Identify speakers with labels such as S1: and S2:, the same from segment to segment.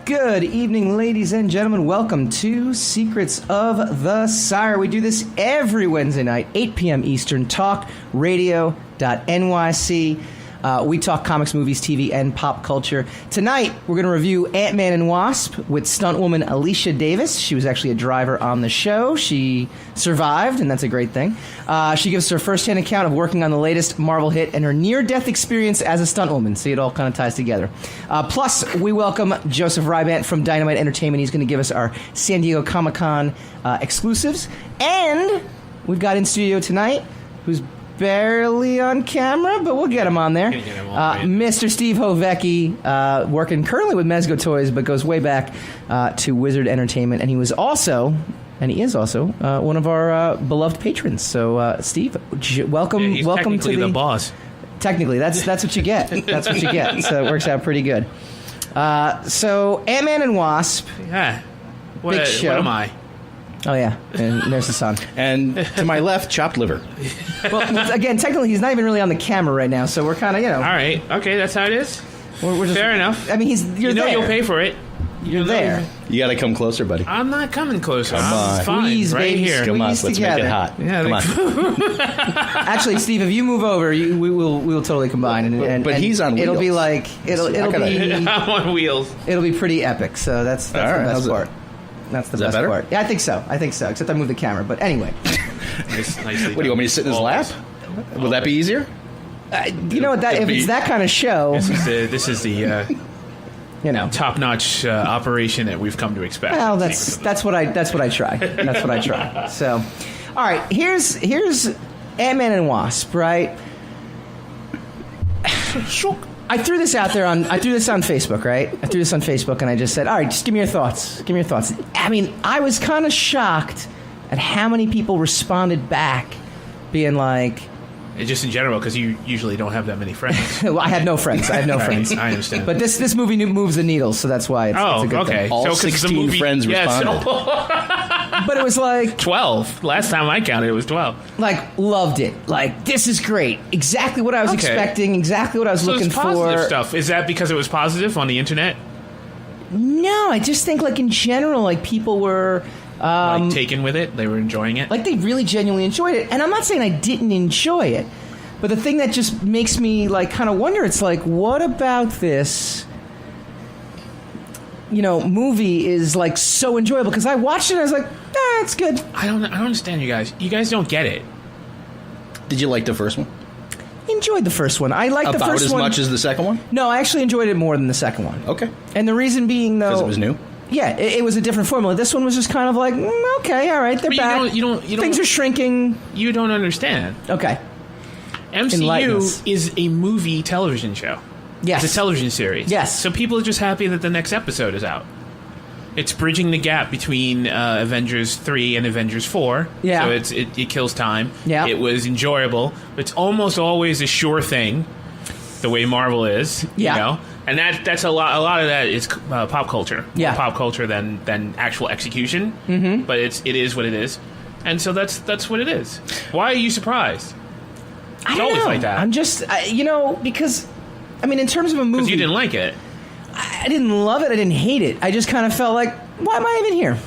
S1: Good evening, ladies and gentlemen. Welcome to Secrets of the Sire. We do this every Wednesday night, 8 p.m. Eastern, talkradio.nyc. We talk comics, movies, TV, and pop culture. Tonight, we're going to review Ant-Man and Wasp with stuntwoman Alicia Davis. She was actually a driver on the show. She survived, and that's a great thing. She gives her first-hand account of working on the latest Marvel hit and her near-death experience as a stuntwoman. See, it all kind of ties together. Plus, we welcome Joseph Rybandt from Dynamite Entertainment. He's going to give us our San Diego Comic-Con exclusives. And we've got in studio tonight, who's barely on camera, but we'll get him on there. Mr. Steve Hovecki, working currently with MECCA Toys, but goes way back to Wizard Entertainment, and he is also one of our beloved patrons. So, Steve, welcome.
S2: Yeah, he's
S1: welcome
S2: technically
S1: to
S2: the boss.
S1: Technically, that's what you get. That's what you get. So it works out pretty good. So, Ant-Man and Wasp.
S2: Yeah.
S1: Big show.
S2: What am I?
S1: Oh, yeah. And there's the sun.
S3: And to my left, chopped liver.
S1: Well, again, technically, he's not even really on the camera right now, so we're kind of,
S2: All right. Okay, that's how it is.
S1: We're just,
S2: fair enough.
S1: I mean, you're there.
S2: You'll pay for it.
S1: You're there.
S3: You got to come closer, buddy.
S2: I'm not coming closer.
S3: Come on.
S2: I'm fine.
S1: Squeeze,
S2: right
S1: baby,
S2: here.
S3: Come on,
S1: Squeeze
S3: let's
S1: together.
S3: make it hot.
S2: Yeah,
S3: Come on.
S1: Actually, Steve, if you move over, we will totally combine.
S3: But he's on
S1: It'll be
S3: wheels.
S1: like it'll be
S2: I'm on wheels.
S1: it'll be pretty epic. So that's the
S3: right,
S1: best
S3: how's it?
S1: part. That's the
S3: Is that
S1: best
S3: better?
S1: part. Yeah, I think so. Except I moved the camera. But anyway,
S2: Nicely
S3: What, do you want me to sit in his lap? Will that be easier?
S1: you know what? If it's that kind of show,
S2: This is the
S1: you know.
S2: top-notch operation that we've come to expect.
S1: Well, that's what I try. That's what I try. So, all right, here's Ant-Man and Wasp, right? I threw this out there on Facebook, right? I threw this on Facebook and I just said, all right, just give me your thoughts. Give me your thoughts. I mean, I was kind of shocked at how many people responded back being like,
S2: Just in general, because you usually don't have that many friends.
S1: well, I have no friends. I friends.
S2: I understand.
S1: But this movie moves the needle, so that's why it's a good thing.
S3: All 16 friends responded.
S1: But it was like
S2: 12. Last time I counted, it was 12.
S1: like loved it. Like, this is great. Exactly what I was expecting. Exactly what I was looking
S2: it's positive
S1: for.
S2: Stuff. Is that because it was positive on the internet?
S1: No, I just think like in general, like people were
S2: Like taken with it? They were enjoying it?
S1: like they really genuinely enjoyed it. And I'm not saying I didn't enjoy it, but the thing that just makes me like kind of wonder, it's like, what about this, movie is like so enjoyable? Because I watched it and I was like, it's good.
S2: I don't understand you guys. You guys don't get it.
S3: Did you like the first one?
S1: Enjoyed the first one. I liked the
S3: About
S1: first
S3: as
S1: one
S3: much as the second one?
S1: No, I actually enjoyed it more than the second one.
S3: Okay.
S1: And the reason being, though,
S3: Because it was new?
S1: Yeah, it was a different formula. This one was just kind of like, okay, all right, they're
S2: But
S1: back.
S2: you don't
S1: Things are shrinking.
S2: You don't understand.
S1: Okay.
S2: MCU is a movie television show.
S1: Yes.
S2: It's a television series.
S1: Yes.
S2: So people are just happy that the next episode is out. It's bridging the gap between Avengers 3 and Avengers 4.
S1: Yeah.
S2: So it kills time.
S1: Yeah.
S2: It was enjoyable. It's almost always a sure thing, the way Marvel is.
S1: Yeah.
S2: You know? And that's a lot of that is pop culture.
S1: Yeah.
S2: More pop culture than actual execution.
S1: Mm-hmm.
S2: But it is what it is. And so that's what it is. Why are you surprised?
S1: I
S2: It's
S1: don't
S2: always
S1: know.
S2: like that.
S1: I'm just, because, I mean, in terms of a movie,
S2: Because you didn't like it.
S1: I didn't love it. I didn't hate it. I just kind of felt like, why am I even here?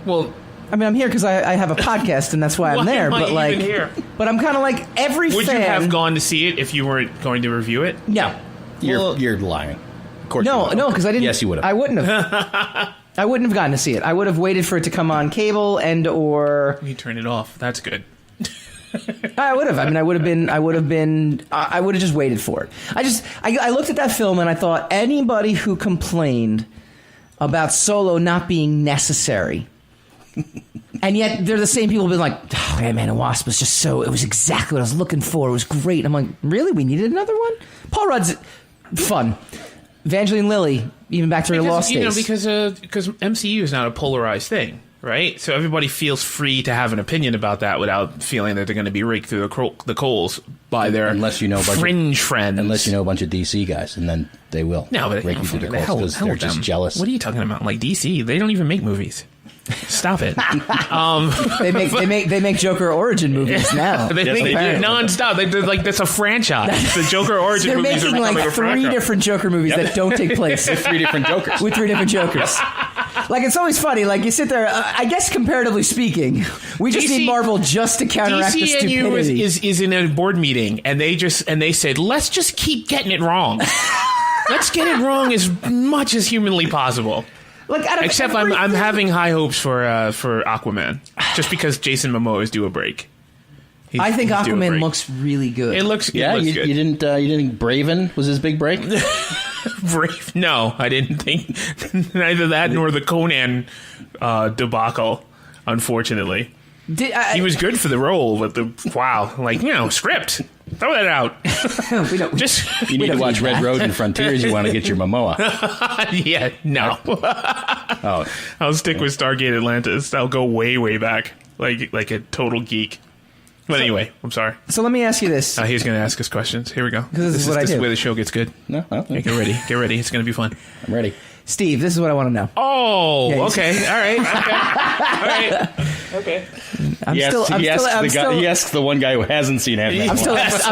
S2: Well,
S1: I mean, I'm here because I have a podcast, and that's why I'm
S2: Why
S1: there.
S2: am I
S1: But like,
S2: even here?
S1: but I'm kind of like every
S2: would
S1: fan.
S2: you have gone to see it if you weren't going to review it?
S1: No,
S3: You're lying. Of course you would have.
S1: no, because I didn't.
S3: Yes, you would have.
S1: I wouldn't have. I wouldn't have gotten to see it. I would have waited for it to come on cable or.
S2: You turn it off. That's good.
S1: I would have. I mean, I would have just waited for it. I looked at that film and I thought anybody who complained about Solo not being necessary, and yet they're the same people who've been like, oh, Ant-Man and Wasp was just it was exactly what I was looking for. It was great. I'm like, really? We needed another one? Paul Rudd's fun. Evangeline Lilly, even back to her lost days.
S2: Because MCU is not a polarized thing. Right? So everybody feels free to have an opinion about that without feeling that they're going to be raked through the coals by their fringe friends.
S3: Unless you know a bunch of DC guys, and then they will
S2: no, but
S3: rake you through the coals because they're just jealous.
S2: What are you talking about? Like DC? They don't even make movies. Stop it.
S1: They make Joker origin movies now.
S2: They make it nonstop. They're like, that's a franchise. The Joker origin movies are
S1: making like 3 different Joker movies that don't take place
S3: with 3 different Jokers.
S1: With 3 different Jokers. Like, it's always funny. Like, you sit there. I guess comparatively speaking, we just need Marvel just to counteract the stupidity.
S2: is in a board meeting, and they said, let's just keep getting it wrong. Let's get it wrong as much as humanly possible.
S1: Like,
S2: except I'm having high hopes for Aquaman, just because Jason Momoa is due a break.
S1: I think Aquaman looks really good.
S2: It looks
S3: good. You didn't think Braven was his big break?
S2: Brave? No, I didn't think neither that nor the Conan debacle. Unfortunately, he was good for the role, but script. Throw that out.
S3: You need to watch Red Road and Frontiers. You want to get your Momoa.
S2: Yeah, no. I'll stick with Stargate Atlantis. I'll go way, way back, like a total geek. But anyway, I'm sorry.
S1: So let me ask you this.
S2: He's going to ask us questions. Here we go.
S1: This is what I do.
S2: This is where the show gets good.
S3: No,
S2: Get ready. Get ready. It's going to be fun.
S3: I'm ready.
S1: Steve, this is what I want to know.
S2: Oh, yeah, okay. All right. Okay. All right. Okay.
S3: He asks the one guy who hasn't seen Ant-Man.
S1: I'm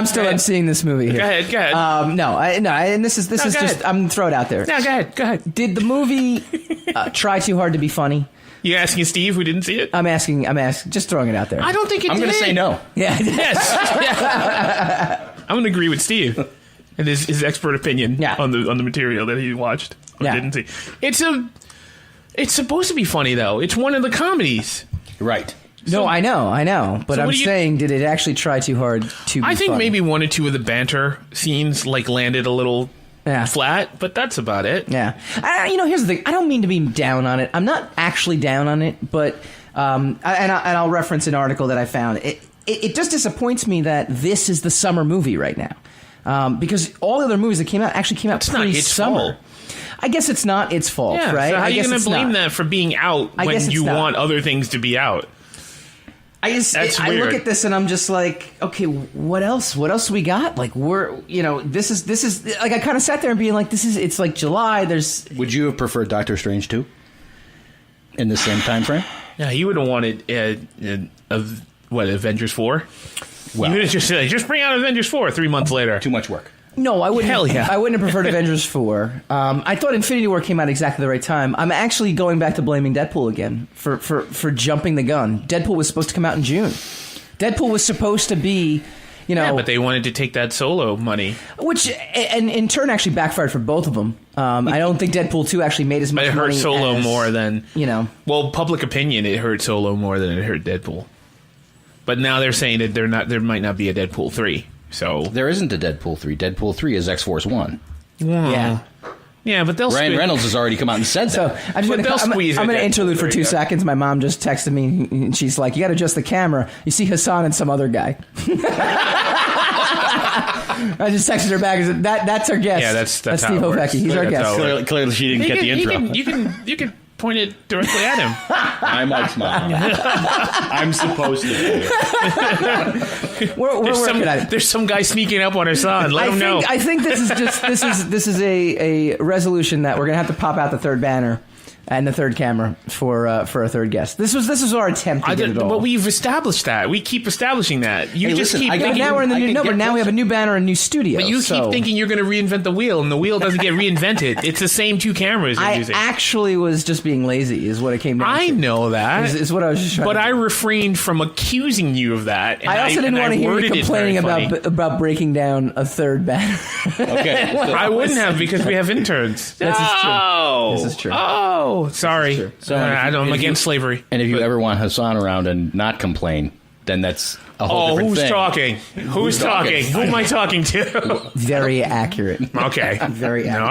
S1: still emceeing this movie here.
S2: Go ahead.
S1: And this is just I'm gonna throw it out there.
S2: No, go ahead.
S1: Did the movie try too hard to be funny?
S2: You asking Steve who didn't see it?
S1: I'm asking. Just throwing it out there.
S2: I don't think it did.
S3: I'm going to say no.
S1: Yeah.
S2: Yes. Yeah. I'm going to agree with Steve and his expert opinion on the material that he watched or didn't see. It's supposed to be funny though. It's one of the comedies.
S3: Right.
S1: No, I know. But I'm saying, did it actually try too hard to be
S2: I think
S1: funny?
S2: maybe 1 or 2 of the banter scenes landed a little flat, but that's about it.
S1: Yeah. Here's the thing. I don't mean to be down on it. I'm not actually down on it, but I'll reference an article that I found. It just disappoints me that this is the summer movie right now. Because all the other movies that came out pre-summer.
S2: Fault.
S1: I guess it's not its fault, right?
S2: So how are you going to blame that for being out when you want other things to be out?
S1: I look at this and I'm just like, okay, what else? What else we got? Like this is like I kind of sat there and being like, it's like July.
S3: Would you have preferred Doctor Strange 2 in the same time frame?
S2: Yeah, you would have wanted Avengers 4. Well, you would have just said, just bring out Avengers 4 3 months later.
S3: Too much work.
S1: No, I wouldn't.
S2: Hell yeah.
S1: I wouldn't have preferred Avengers 4. I thought Infinity War came out exactly the right time. I'm actually going back to blaming Deadpool again for jumping the gun. Deadpool was supposed to come out in June. Deadpool was supposed to be,
S2: Yeah, but they wanted to take that Solo money.
S1: Which, and in turn, actually backfired for both of them. I don't think Deadpool 2 actually made as much money.
S2: But it hurt Solo more than,
S1: Well,
S2: public opinion, it hurt Solo more than it hurt Deadpool. But now they're saying that there might not be a Deadpool 3. So
S3: there isn't a Deadpool 3. Deadpool 3 is X-Force 1.
S1: Yeah.
S2: Yeah, but
S3: Ryan Reynolds has already come out and said
S1: that. So I'm going to interlude for 2 seconds. My mom just texted me, and she's like, you got to adjust the camera. You see Hassan and some other guy. I just texted her back and said, that's our guest.
S2: Yeah, that's
S1: Steve Ovecki. He's our guest.
S3: Clearly she didn't get the intro.
S2: You can point it directly at him.
S3: I'm Mike's mom. I'm supposed to be.
S1: We're working at it.
S2: There's some guy sneaking up on her son. Let him know.
S1: I think this is a resolution that we're gonna have to pop out the third banner and the third camera for a third guest. This was our attempt to get it all.
S2: But we've established that. We keep establishing that. Keep thinking.
S1: Now we're in the new. But now we have a new banner and new studio.
S2: But you keep thinking you're going to reinvent the wheel, and the wheel doesn't get reinvented. It's the same 2 cameras you're using.
S1: I actually was just being lazy, is what it came down to.
S2: I know that.
S1: Is what I was just trying to do.
S2: But I refrained from accusing you of that. And
S1: I also didn't want to hear you complaining about breaking down a third banner.
S3: Okay.
S2: I wouldn't have, because we have interns.
S1: This is true.
S2: This is true. Oh, sorry. I'm against slavery.
S3: And if you ever want Hassan around and not complain, then that's a whole different thing.
S2: Who's talking? Who am I talking to?
S1: Very accurate.
S2: Okay.
S1: Very accurate.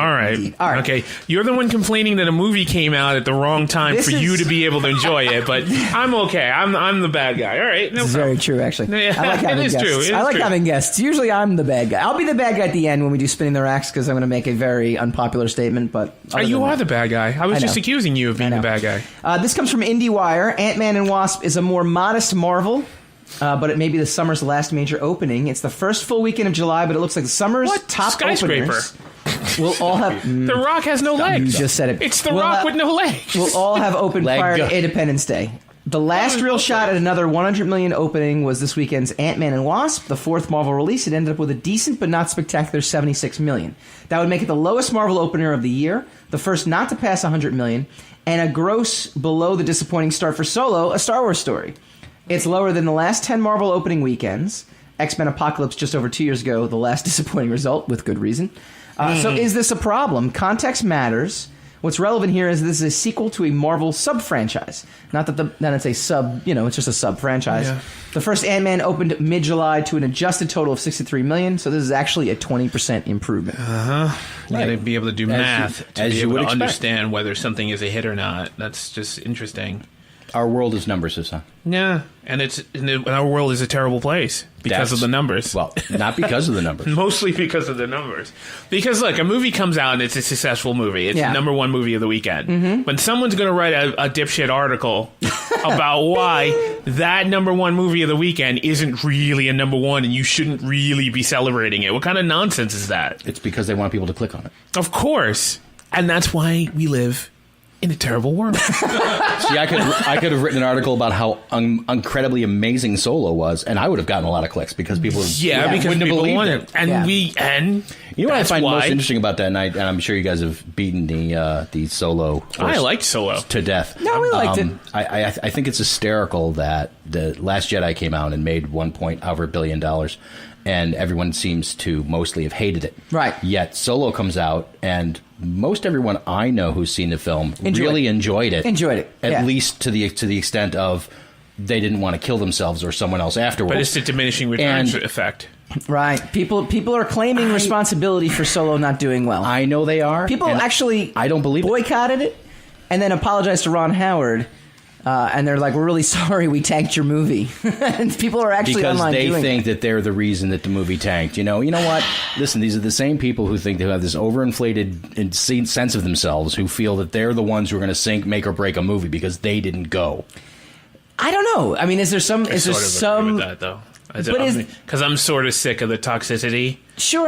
S2: All right. Okay. You're the one complaining that a movie came out at the wrong time you to be able to enjoy it, but I'm okay. I'm the bad guy. All right. No
S1: It's very true, actually.
S2: Yeah,
S1: I like having guests.
S2: True.
S1: I like having guests. Usually I'm the bad guy. I'll be the bad guy at the end when we do Spinning the Racks, because I'm going to make a very unpopular statement, but...
S2: You are the bad guy. I was just accusing you of being the bad guy.
S1: This comes from IndieWire. Ant-Man and Wasp is a more modest Marvel... but it may be the summer's last major opening. It's the first full weekend of July, but it looks like the summer's top
S2: Skyscraper.
S1: openers. We'll all have...
S2: The Rock has no legs.
S1: You just said it.
S2: It's The Rock with no legs.
S1: We'll all have opened prior to Independence Day. The last real shot at another $100 million opening was this weekend's Ant-Man and Wasp, the fourth Marvel release. It ended up with a decent but not spectacular $76 million. That would make it the lowest Marvel opener of the year, the first not to pass $100 million, and a gross below the disappointing start for Solo, a Star Wars story. It's lower than the last 10 Marvel opening weekends. X-Men Apocalypse just over 2 years ago, the last disappointing result, with good reason. So is this a problem? Context matters. What's relevant here is this is a sequel to a Marvel sub-franchise. Not that it's a sub, it's just a sub-franchise. Yeah. The first Ant-Man opened mid-July to an adjusted total of $63 million, so this is actually a 20% improvement.
S2: You gotta be able to do math to be able to understand whether something is a hit or not. That's just interesting.
S3: Our world is numbers, Hassan.
S2: Yeah, and our world is a terrible place because of the numbers.
S3: Well, not because of the numbers.
S2: Mostly because of the numbers. Because, look, a movie comes out and it's a successful movie. It's the number one movie of the weekend. Mm-hmm. When someone's going to write a dipshit article about why that number one movie of the weekend isn't really a number one and you shouldn't really be celebrating it, what kind of nonsense is that?
S3: It's because they want people to click on it.
S2: Of course. And that's why we live in a terrible world.
S3: See, I could have written an article about how incredibly amazing Solo was, and I would have gotten a lot of clicks because people
S2: because people want it. And
S3: you know what I find most interesting about that night, and I'm sure you guys have beaten the Solo.
S2: I liked Solo
S3: to death.
S1: No, we liked it.
S3: I think it's hysterical that the Last Jedi came out and made $1 billion. And everyone seems to mostly have hated it.
S1: Right.
S3: Yet Solo comes out, and most everyone I know who's seen the film really enjoyed it. At least to the extent of they didn't want to kill themselves or someone else afterwards.
S2: But it's the diminishing returns effect.
S1: Right. People are claiming responsibility for Solo not doing well.
S3: I know they are.
S1: People actually
S3: I don't believe
S1: boycotted it and then apologized to Ron Howard. And they're like, we're really sorry we tanked your movie. And people are actually online doing
S3: because they think that they're the reason that the movie tanked. You know what? Listen, these are the same people who think they have this overinflated sense of themselves who feel that they're the ones who are going to sink, make or break a movie because they didn't go.
S1: I don't know. I mean, is there some...
S2: Agree with that, though. Because I'm sort of sick of the toxicity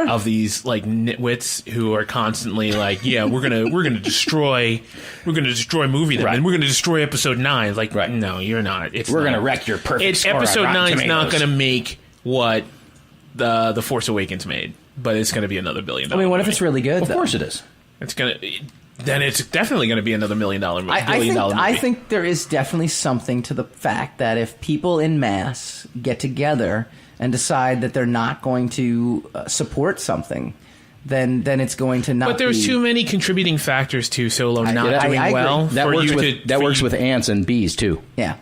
S2: of these like nitwits who are constantly like, yeah, we're gonna destroy movie them, and we're gonna destroy episode 9. Like, no, you're not.
S3: We're gonna wreck your perfect score.
S2: Episode 9's not gonna make what the Force Awakens made, but it's gonna be another $1 billion.
S1: I mean, what if it's really good?
S3: Of course it is.
S2: Then it's definitely going to be another $1 million movie.
S1: I think there is definitely something to the fact that if people in mass get together and decide that they're not going to support something, then it's going to not.
S2: But there's too many contributing factors to Solo not doing well.
S3: That works with ants and bees too.
S1: Yeah.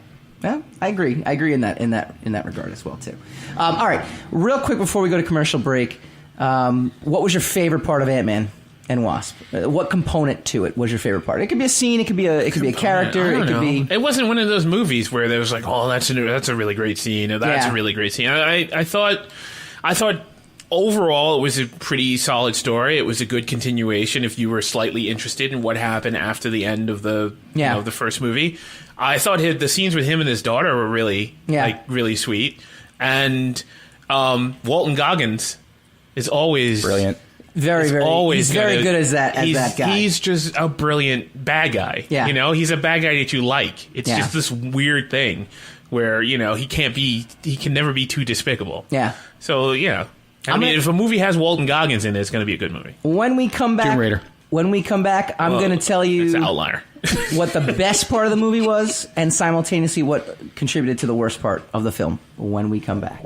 S1: Yeah, I agree. I agree in that regard as well too. All right, real quick before we go to commercial break, what was your favorite part of Ant-Man and Wasp? What component to it was your favorite part? It could be a scene. It could be a character. It could be.
S2: It wasn't one of those movies where there was like, oh, that's a really great scene. Or that's a really great scene. I thought overall it was a pretty solid story. It was a good continuation if you were slightly interested in what happened after the end of the the first movie. I thought the scenes with him and his daughter were really really sweet. And Walton Goggins is always
S3: brilliant.
S1: Very, he's very good as that guy.
S2: He's just a brilliant bad guy.
S1: Yeah.
S2: He's a bad guy that you like. It's just this weird thing where, he can never be too despicable.
S1: Yeah.
S2: So, I mean, if a movie has Walton Goggins in it, it's going to be a good movie.
S1: When we come back,
S3: Tomb Raider.
S1: When we come back, I'm going to tell you
S2: it's an outlier.
S1: what the best part of the movie was and simultaneously what contributed to the worst part of the film when we come back.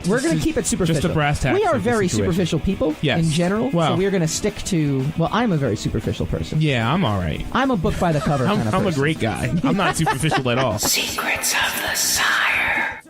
S1: We're going to keep it superficial.
S4: Just a brass tacks.
S1: We are very superficial people in general, so we're going to stick to... Well, I'm a very superficial person.
S4: Yeah, I'm all right.
S1: I'm a book by the cover kind of person.
S4: I'm a great guy. I'm not superficial at all.
S5: Secrets of the Sire.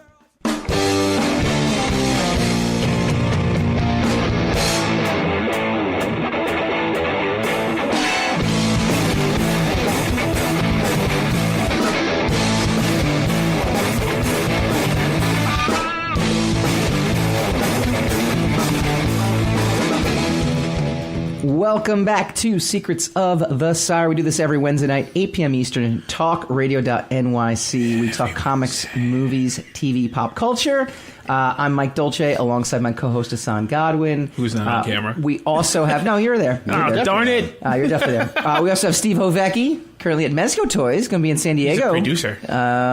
S1: Welcome back to Secrets of the Sire. We do this every Wednesday night, 8 p.m. Eastern, talkradio.nyc. We talk comics, movies, TV, pop culture. I'm Mike Dolce, alongside my co-host Hassan Godwin.
S2: Who's not on camera.
S1: We also have... No, you're there.
S2: Oh, darn it.
S1: You're definitely there. We also have Steve Hovecki, currently at Mezco Toys, going to be in San Diego.
S2: He's a producer.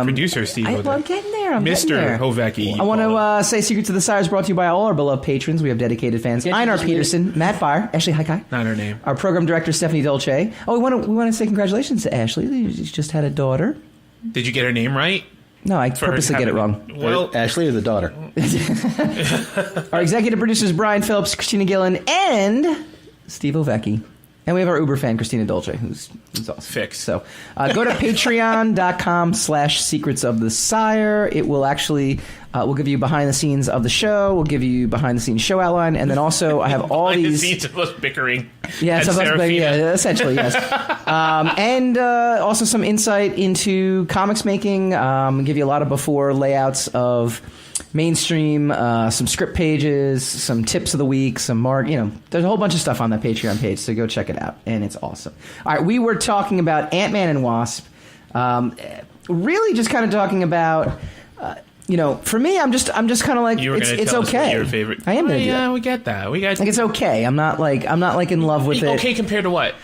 S2: Producer Steve Hovecki.
S1: I'm getting there.
S2: Mr. Hovecki.
S1: I want to say Secrets of the Sire is brought to you by all our beloved patrons. We have dedicated fans. Einar Peterson, Matt Byer, Ashley Haikai.
S2: Not her name.
S1: Our program director, Stephanie Dolce. Oh, we want to say congratulations to Ashley. She's just had a daughter.
S2: Did you get her name right?
S1: No, I purposely get it wrong.
S2: Well,
S3: Ashley or the daughter?
S1: Our executive producers, Brian Phillips, Christina Gillen, and Steve Ovecki. And we have our Uber fan, Christina Dolce, who's awesome.
S2: Fixed.
S1: So go to patreon.com/secrets of the sire. It will actually, we'll give you behind the scenes of the show. We'll give you behind the scenes show outline. And then also I have all
S2: behind
S1: these.
S2: the scenes of us bickering.
S1: Yeah, essentially, yes. And also some insight into comics making. Give you a lot of before layouts of mainstream, some script pages, some tips of the week, some there's a whole bunch of stuff on that Patreon page, so go check it out, and it's awesome. All right, we were talking about Ant-Man and Wasp, really just kind of talking about, for me, I'm just kind of like, it's okay.
S2: Your favorite.
S1: I am.
S2: Yeah, we get that. Like
S1: it's okay. I'm not like in love with it.
S2: Okay, compared to what?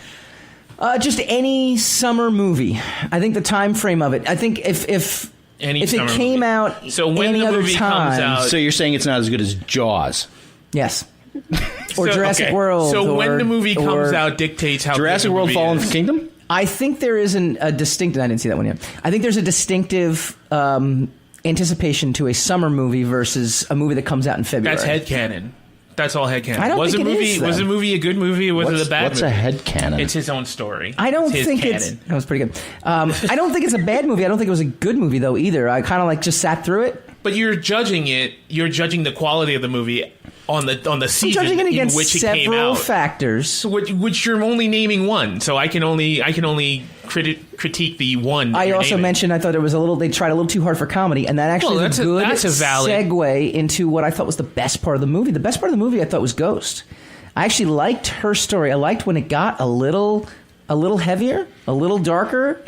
S1: Just any summer movie. I think the time frame of it. I think if it came out
S2: so when
S1: any
S2: the
S1: other
S2: movie
S1: time,
S2: comes out,
S3: So you're saying it's not as good as Jaws?
S1: yes, or Jurassic World.
S2: So when the movie comes out dictates how
S3: Jurassic
S2: good the
S3: World:
S2: movie
S3: Fallen
S2: is.
S3: Kingdom?
S1: I think there is a distinct. I didn't see that one yet. I think there's a distinctive anticipation to a summer movie versus a movie that comes out in February.
S2: That's headcanon. That's all headcanon.
S1: I don't
S2: was
S1: think
S2: the
S1: it
S2: movie
S1: is,
S2: was
S1: though.
S2: the movie a good movie or was it a bad
S3: What's
S2: movie?
S3: a headcanon?
S2: It's his own story.
S1: I don't
S2: It's his
S1: think
S2: canon.
S1: that was pretty good. I don't think it's a bad movie. I don't think it was a good movie though either. I kind of just sat through it.
S2: But you're judging it. You're judging the quality of the movie on the season
S1: I'm judging it
S2: in
S1: against
S2: which it came
S1: several
S2: out.
S1: factors.
S2: So which you're only naming one. So I can only critique the one.
S1: I also
S2: naming.
S1: mentioned I thought it was they tried a little too hard for comedy, and that actually is a good
S2: that's a valid
S1: segue into what I thought was the best part of the movie. The best part of the movie I thought was Ghost. I actually liked her story. I liked when it got a little heavier, a little darker,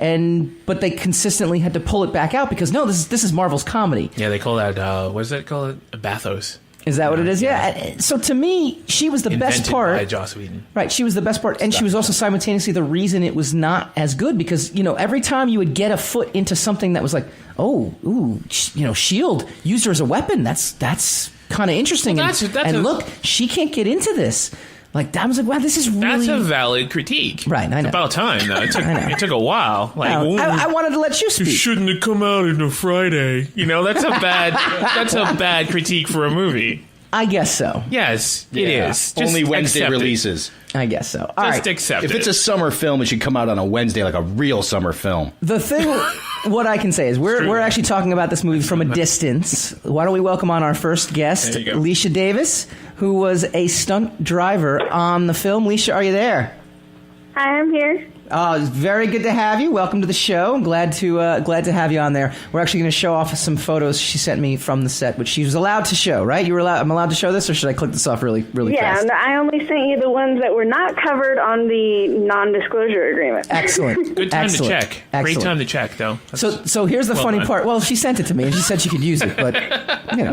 S1: but they consistently had to pull it back out because this is Marvel's comedy.
S2: Yeah, they call that what is that called? Bathos.
S1: Is that what it is? Yeah. So to me, she was the best part.
S2: By Joss Whedon.
S1: Right, she was the best part, and she was also simultaneously the reason it was not as good because every time you would get a foot into something that was like, S.H.I.E.L.D. used her as a weapon. That's kind of interesting.
S2: Well,
S1: look, she can't get into this. Like I was like, wow, this is really.
S2: That's a valid critique.
S1: Right, I know.
S2: It's about time though. It took a while. Like
S1: I wanted to let you speak.
S2: It shouldn't have come out on a Friday. That's a bad critique for a movie.
S1: I guess so.
S2: Yes, it is. Just
S3: Only Wednesday
S2: accept it.
S3: releases.
S1: I guess so. All
S2: Just
S1: right.
S2: accept it.
S3: If it's a summer film, it should come out on a Wednesday, like a real summer film.
S1: The thing, what I can say is we're actually talking about this movie from a distance. Why don't we welcome on our first guest,
S2: There you go.
S1: Leesha Davis, who was a stunt driver on the film. Leesha, are you there?
S6: Hi, I'm here.
S1: Oh, it's very good to have you. Welcome to the show. I'm glad to have you on there. We're actually going to show off some photos she sent me from the set, which she was allowed to show, right? I'm allowed to show this, or should I click this off really
S6: Yeah,
S1: fast?
S6: and I only sent you the ones that were not covered on the non-disclosure agreement.
S1: Excellent.
S2: Good time
S1: Excellent.
S2: to check. Great
S1: Excellent.
S2: time to check, though.
S1: So here's the
S2: well
S1: funny
S2: done.
S1: part. Well, she sent it to me, and she said she could use it, but,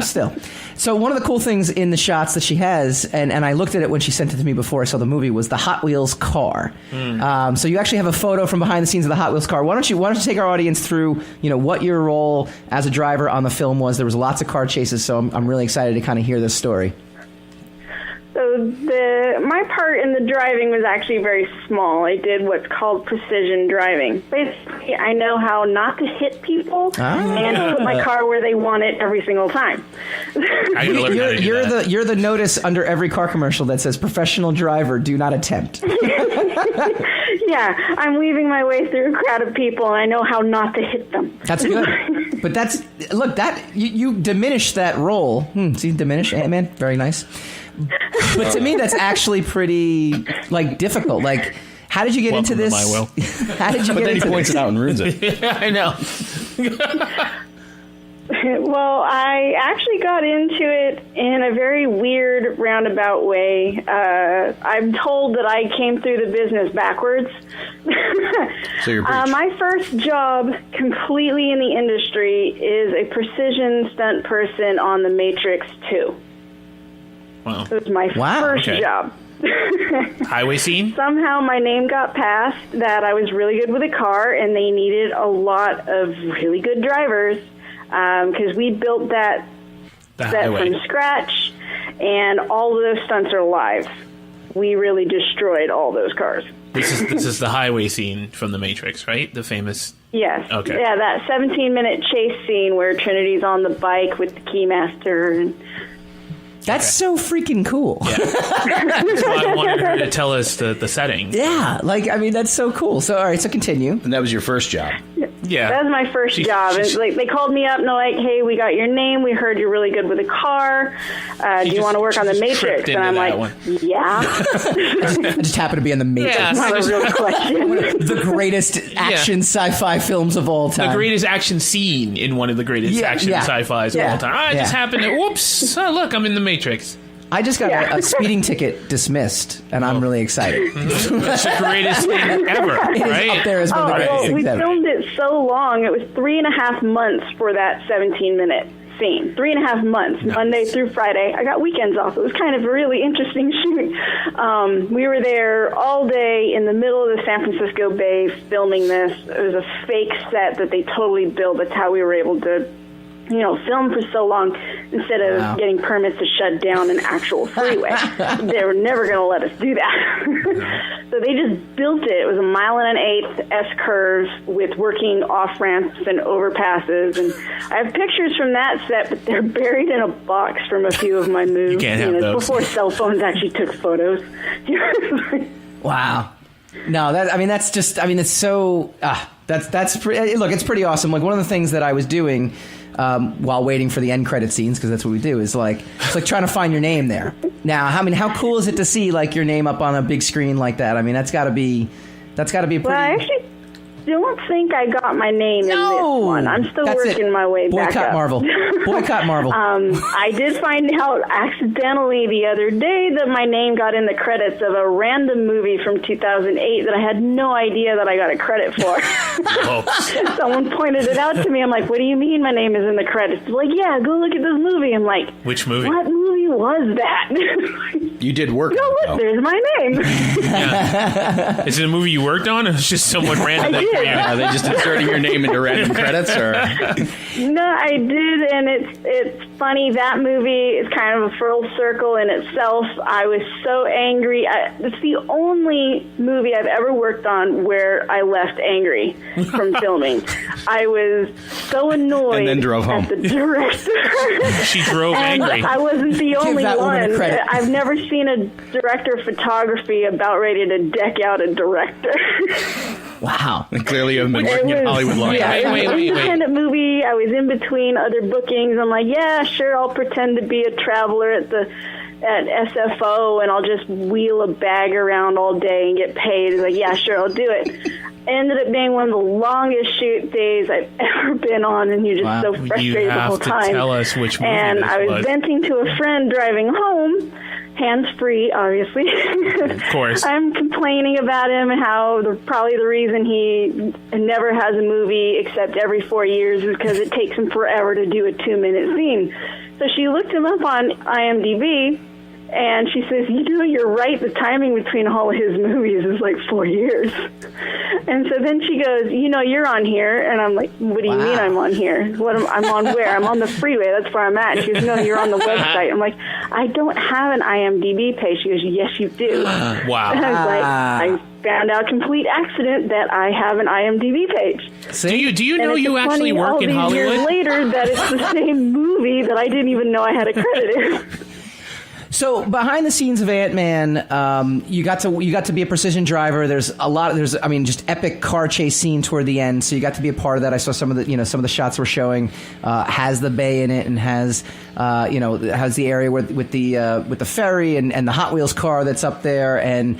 S1: still. So one of the cool things in the shots that she has, and I looked at it when she sent it to me before I saw the movie, was the Hot Wheels car. So you actually have a photo from behind the scenes of the Hot Wheels car. Why don't you take our audience through, what your role as a driver on the film was? There was lots of car chases, so I'm really excited to kind of hear this story.
S6: So my part in the driving was actually very small. I did what's called precision driving. Basically, I know how not to hit people and to put my car where they want it every single time.
S2: I gotta learn how to do that.
S1: You're the notice under every car commercial that says "Professional driver, do not attempt."
S6: Yeah, I'm weaving my way through a crowd of people, and I know how not to hit them.
S1: That's good. But you diminish that role. See, diminish Ant-Man, very nice. But to me, that's actually pretty difficult. Like, how did you get into this?
S2: Welcome to my
S1: How did you
S3: But
S1: get
S3: then he
S1: into
S3: points
S1: this?
S3: it out and ruins it.
S2: I know.
S6: Well, I actually got into it in a very weird roundabout way. I'm told that I came through the business backwards.
S3: So you're
S6: my first job completely in the industry is a precision stunt person on The Matrix 2.
S2: Wow.
S6: It was my first job.
S2: Highway scene?
S6: Somehow my name got passed that I was really good with a car, and they needed a lot of really good drivers because we built that set from scratch, and all of those stunts are live. We really destroyed all those cars.
S2: This is the highway scene from The Matrix, right? The famous...
S6: Yes.
S2: Okay.
S6: Yeah, that 17-minute chase scene where Trinity's on the bike with the Keymaster and...
S1: That's so freaking cool.
S2: Yeah. That's why I wanted her to tell us the setting.
S1: Yeah, like, I mean, that's so cool. So, all right, so continue.
S3: And that was your first job.
S2: Yeah.
S6: That was my first job. And like, they called me up and they're like, hey, we got your name. We heard you're really good with a car. Do you want to work on The Matrix? And I'm like, yeah.
S1: I just happen to be in The Matrix.
S2: Yeah,
S6: Not a real question.
S1: The greatest action sci-fi films of all time.
S2: The greatest action scene in one of the greatest action sci-fis of all time. I just happened to, whoops, oh, look, I'm in The Matrix.
S1: I just got a speeding ticket dismissed, and I'm really excited.
S2: That's the greatest thing ever, right?
S1: Up there as one of the greatest things
S6: we
S1: ever.
S6: filmed it so long. It was 3.5 months for that 17-minute scene. 3.5 months, Monday through Friday. I got weekends off. It was kind of a really interesting shoot. We were there all day in the middle of the San Francisco Bay filming this. It was a fake set that they totally built. That's how we were able to film for so long instead of getting permits to shut down an actual freeway. They were never going to let us do that. So they just built it. It was 1.125 miles S-curves with working off-ramps and overpasses. And I have pictures from that set, but they're buried in a box from a few of my moves.
S2: You can't have those.
S6: Before cell phones actually took photos.
S1: Wow. No, it's so, that's pretty, look, it's pretty awesome. Like, one of the things that I was doing while waiting for the end credit scenes, because that's what we do, is like, it's like trying to find your name there. Now, how cool is it to see like your name up on a big screen like that? I mean, that's got to be a pretty...
S6: Well, I actually don't think I got my name in this one. I'm still working my way back up.
S1: Boycott Marvel.
S6: I did find out accidentally the other day that my name got in the credits of a random movie from 2008 that I had no idea that I got a credit for. Someone pointed it out to me. I'm like, what do you mean my name is in the credits? They're like, yeah, go look at this movie. I'm like,
S2: which movie?
S6: What movie was that?
S3: You did work on it,
S6: look, there's my name.
S2: Yeah. Is it a movie you worked on, or is it just someone random?
S6: I did.
S3: Are they just inserting your name into random credits, or?
S6: No, I did, and it's funny. That movie is kind of a full circle in itself. I was so angry. It's the only movie I've ever worked on where I left angry from filming. I was so annoyed
S3: and then drove home.
S6: at the director.
S2: She drove angry.
S6: I wasn't the only one.
S1: Credit.
S6: I've never seen a director of photography about ready to deck out a director.
S1: Wow.
S3: And clearly you haven't been working in Hollywood long enough.
S6: It was an independent movie. I was in between other bookings. I'm like, yeah, sure, I'll pretend to be a traveler at SFO, and I'll just wheel a bag around all day and get paid. It's like, yeah, sure, I'll do it. Ended up being one of the longest shoot days I've ever been on, and you're just so frustrated the whole time.
S2: You have to tell us which movie
S6: and I was venting to a friend driving home, hands-free, obviously.
S2: Of course.
S6: I'm complaining about him and how probably the reason he never has a movie except every 4 years is because it takes him forever to do a 2-minute scene. So she looked him up on IMDb, and she says, you're right, the timing between all of his movies is like 4 years. And so then she goes, you're on here. And I'm like, what do you mean I'm on here? I'm on where? I'm on the freeway. That's where I'm at. She goes, no, you're on the website. I'm like, I don't have an IMDb page. She goes, yes, you do.
S2: Wow.
S6: And I was like, I found out complete accident that I have an IMDb page.
S2: Do you know you actually work in Hollywood?
S6: Years later, that it's the same movie that I didn't even know I had a credit in.
S1: So behind the scenes of Ant-Man, you got to be a precision driver. There's just epic car chase scene toward the end. So you got to be a part of that. I saw some of the shots we're showing has the bay in it and has the area with the ferry and the Hot Wheels car that's up there, and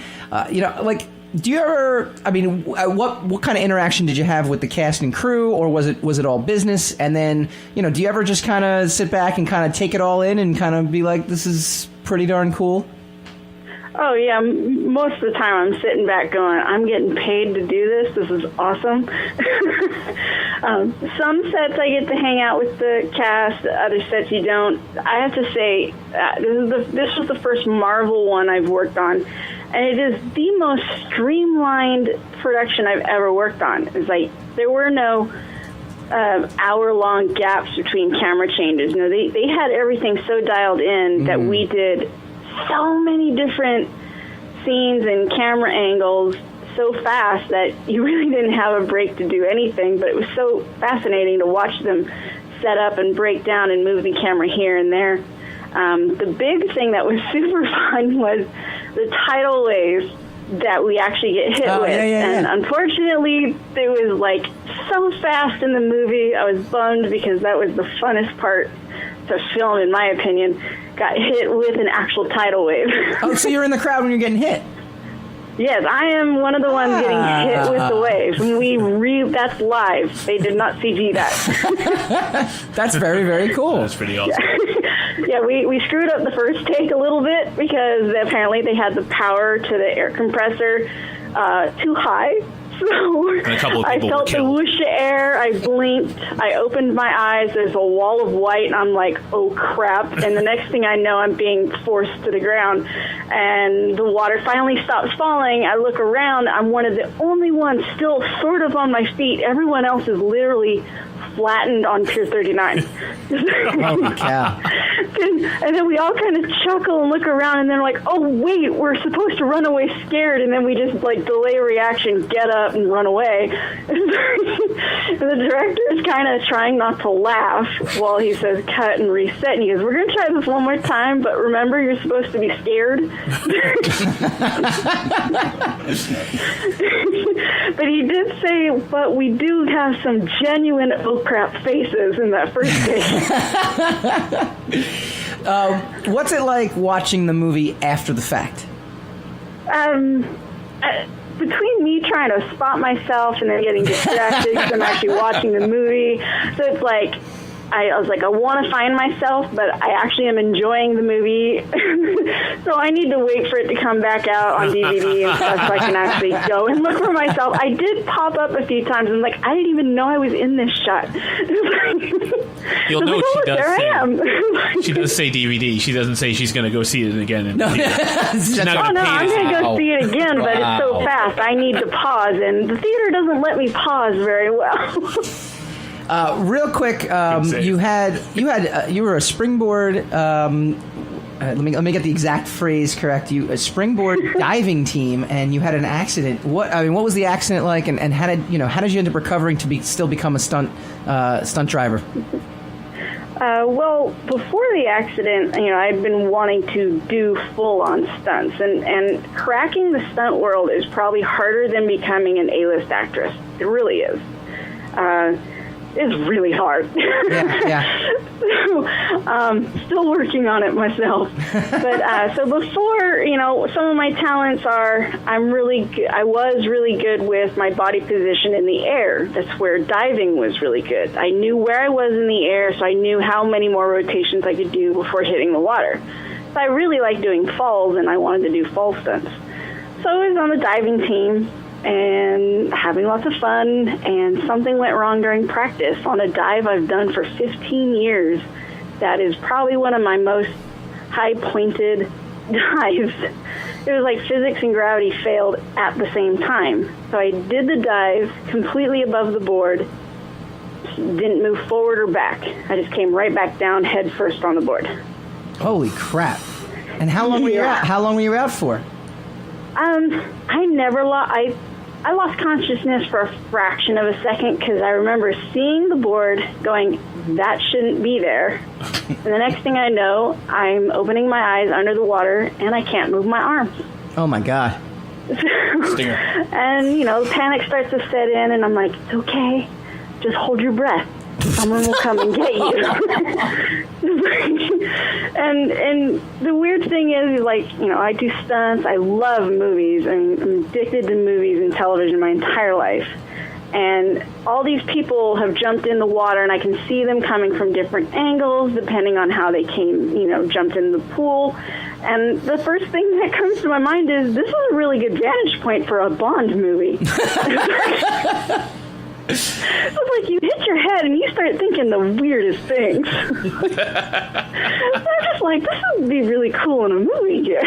S1: Do you ever? I mean, what kind of interaction did you have with the cast and crew, or was it all business? And then, do you ever just kind of sit back and kind of take it all in and kind of be like, "This is pretty darn cool"?
S6: Oh, yeah. Most of the time I'm sitting back going, I'm getting paid to do this. This is awesome. Some sets I get to hang out with the cast. Other sets you don't. I have to say, this was the first Marvel one I've worked on. And it is the most streamlined production I've ever worked on. It's like there were no hour-long gaps between camera changes. They had everything so dialed in that we did so many different scenes and camera angles so fast that you really didn't have a break to do anything, but it was so fascinating to watch them set up and break down and move the camera here and there. The big thing that was super fun was the tidal wave that we actually get hit with. And unfortunately, it was like so fast in the movie. I was bummed because that was the funnest part to film, in my opinion. Got hit with an actual tidal wave.
S1: Oh, so you're in the crowd when you're getting hit?
S6: Yes, I am one of the ones getting hit with the waves. That's live. They did not CG that.
S1: That's very, very cool.
S2: That's pretty awesome.
S6: Yeah, we screwed up the first take a little bit because apparently they had the power to the air compressor too high. So I felt the whoosh of air. I blinked. I opened my eyes. There's a wall of white, and I'm like, oh, crap. And the next thing I know, I'm being forced to the ground. And the water finally stops falling. I look around. I'm one of the only ones still sort of on my feet. Everyone else is literally flattened on Pier 39.
S1: Holy cow.
S6: And then we all kind of chuckle and look around, and then like, oh, wait, we're supposed to run away scared, and then we just like delay reaction, get up and run away. And the director is kind of trying not to laugh while he says cut and reset, and he goes, we're going to try this one more time, but remember, you're supposed to be scared. But he did say, but we do have some genuine oh crap faces in that first take.
S1: What's it like watching the movie after the fact?
S6: Between me trying to spot myself and then getting distracted because I'm actually watching the movie, so it's like I was like, I want to find myself, but I actually am enjoying the movie. So I need to wait for it to come back out on DVD and stuff so I can actually go and look for myself. I did pop up a few times and like, I didn't even know I was in this shot.
S2: You'll know
S6: like,
S2: she does.
S6: There I am.
S2: She does say DVD. She doesn't say she's going to go see it again.
S6: No.
S2: She's not
S6: I'm going to go see it again, but it's so fast. I need to pause, and the theater doesn't let me pause very well.
S1: Real quick, you were a springboard. Let me get the exact phrase correct. A springboard diving team, and you had an accident. What was the accident like, and how did you end up recovering to still become a stunt driver?
S6: Well, before the accident, I'd been wanting to do full-on stunts, and cracking the stunt world is probably harder than becoming an A-list actress. It really is. It's really hard.
S1: Yeah.
S6: Still working on it myself. But so before, some of my talents are I was really good with my body position in the air. That's where diving was really good. I knew where I was in the air, so I knew how many more rotations I could do before hitting the water. So I really liked doing falls, and I wanted to do fall stunts. So I was on the diving team and having lots of fun, and something went wrong during practice on a dive I've done for 15 years. That is probably one of my most high-pointed dives. It was like physics and gravity failed at the same time. So I did the dive completely above the board, didn't move forward or back. I just came right back down head first on the board.
S1: Holy crap. And how long were you out? How long were you out for?
S6: I lost consciousness for a fraction of a second because I remember seeing the board going, that shouldn't be there. And the next thing I know, I'm opening my eyes under the water and I can't move my arms.
S1: Oh my God.
S6: And, panic starts to set in and I'm like, it's okay. Just hold your breath. someone will come and get you. and the weird thing is, like, you know, I do stunts. I love movies. I'm addicted to movies and television my entire life. And all these people have jumped in the water, and I can see them coming from different angles depending on how they came, you know, jumped in the pool. And the first thing that comes to my mind is, this is a really good vantage point for a Bond movie. It's like you hit your head and you start thinking the weirdest things. I'm just like, this would be really cool in a movie here.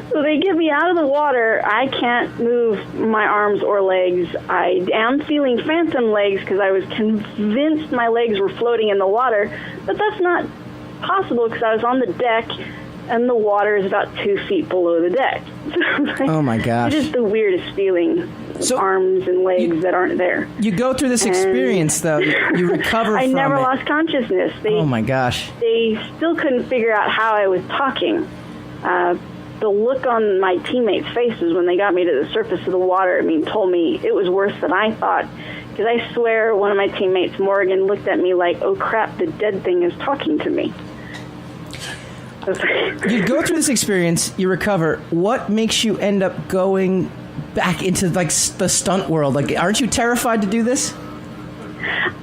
S6: So they get me out of the water. I can't move my arms or legs. I am feeling phantom legs because I was convinced my legs were floating in the water, but that's not possible because I was on the deck and the water is about 2 feet below the deck.
S1: Oh my gosh.
S6: It's just the weirdest feeling.
S1: So
S6: arms and legs that aren't there.
S1: You go through this experience, though. You recover from it.
S6: I never lost consciousness.
S1: Oh my gosh.
S6: They still couldn't figure out how I was talking. The look on my teammates' faces when they got me to the surface of the water, told me it was worse than I thought. Because I swear one of my teammates, Morgan, looked at me like, oh crap, the dead thing is talking to me.
S1: You go through this experience, you recover. What makes you end up going back into like the stunt world? Like, aren't you terrified to do this?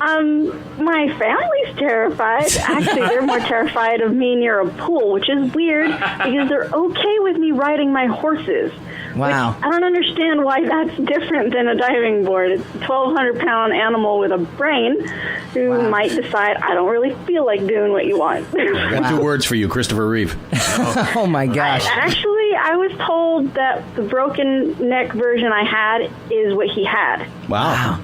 S6: My family's terrified. Actually, they're more terrified of me near a pool, which is weird because they're okay with me riding my horses.
S1: Wow.
S6: I don't understand why that's different than a diving board. It's a 1,200-pound animal with a brain who might decide, I don't really feel like doing what you want.
S3: I got 2 words for you, Christopher Reeve.
S1: Oh my gosh.
S6: Actually, I was told that the broken neck version I had is what he had.
S3: Wow.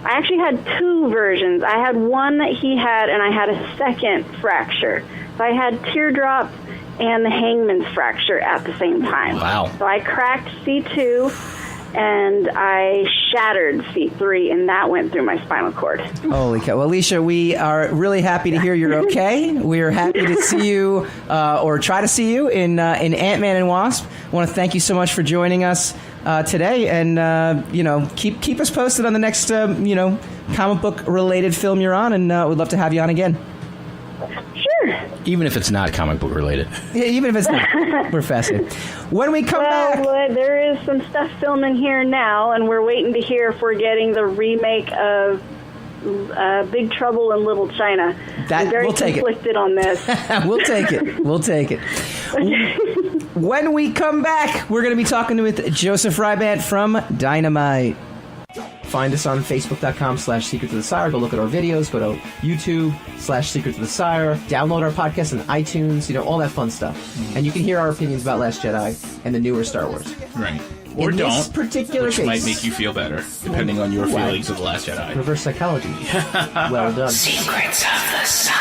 S6: I actually had 2 versions. I had one that he had, and I had a second fracture. So I had teardrop and the hangman's fracture at the same time.
S3: Wow.
S6: So I cracked C2, and I shattered C3, and that went through my spinal cord.
S1: Holy cow. Well, Alicia, we are really happy to hear you're okay. We're happy to see you, or try to see you, in Ant-Man and Wasp. I want to thank you so much for joining us today, and keep us posted on the next comic book related film you're on, and we'd love to have you on again.
S6: Sure.
S3: Even if it's not comic book related.
S1: Yeah, even if it's not. We're fascinated. When we come back,
S6: there is some stuff filming here now, and we're waiting to hear if we're getting the remake of Big Trouble in Little China. I'm very conflicted on this.
S1: We'll take it. When we come back, we're going to be talking with Joseph Rybandt from Dynamite. Find us on Facebook.com/Secrets of the Sire. Go look at our videos. Go to YouTube/Secrets of the Sire. Download our podcast on iTunes. All that fun stuff. And you can hear our opinions about Last Jedi and the newer Star Wars.
S2: Right. Or
S1: in
S2: don't.
S1: This particular
S2: which
S1: case,
S2: might make you feel better, depending on your feelings of The Last Jedi.
S1: Reverse psychology. Well done.
S5: Secrets of the Sire.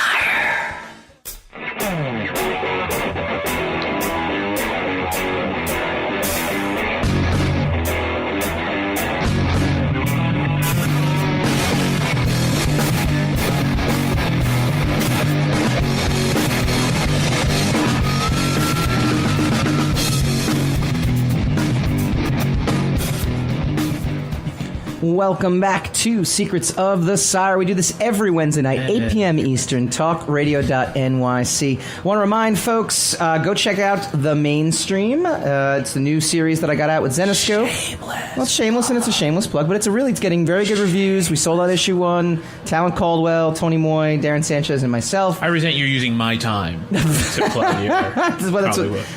S1: Welcome back to Secrets of the Sire. We do this every Wednesday night, 8 p.m. Eastern, talkradio.nyc. Want to remind folks, go check out The Mainstream. It's the new series that I got out with Zenoscope. Shameless. Well, it's shameless, and it's a shameless plug, but it's getting very good reviews. We sold out issue 1. Talent Caldwell, Tony Moy, Darren Sanchez, and myself.
S2: I resent you using my time to plug